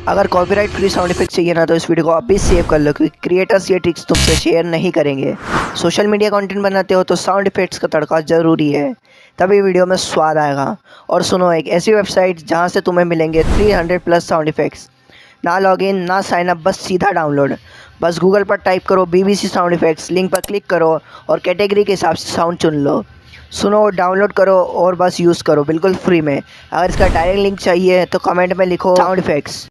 अगर copyright free sound effect चाहिए ना तो इस वीडियो को अभी सेव कर लो, क्योंकि क्रिएटर्स ये ट्रिक्स तुमसे शेयर नहीं करेंगे। सोशल मीडिया कंटेंट बनाते हो तो साउंड इफेक्ट्स का तड़का ज़रूरी है, तभी वीडियो में स्वाद आएगा। और सुनो, एक ऐसी वेबसाइट जहां से तुम्हें मिलेंगे 300 प्लस साउंड इफेक्ट्स। ना लॉगिन ना साइन अप, बस सीधा डाउनलोड। बस गूगल पर टाइप करो BBC साउंड इफेक्ट्स, लिंक पर क्लिक करो और कैटेगरी के हिसाब से साउंड चुन लो। सुनो, डाउनलोड करो और बस यूज़ करो बिल्कुल फ्री में। अगर इसका डायरेक्ट लिंक चाहिए तो कमेंट में लिखो साउंड इफेक्ट्स।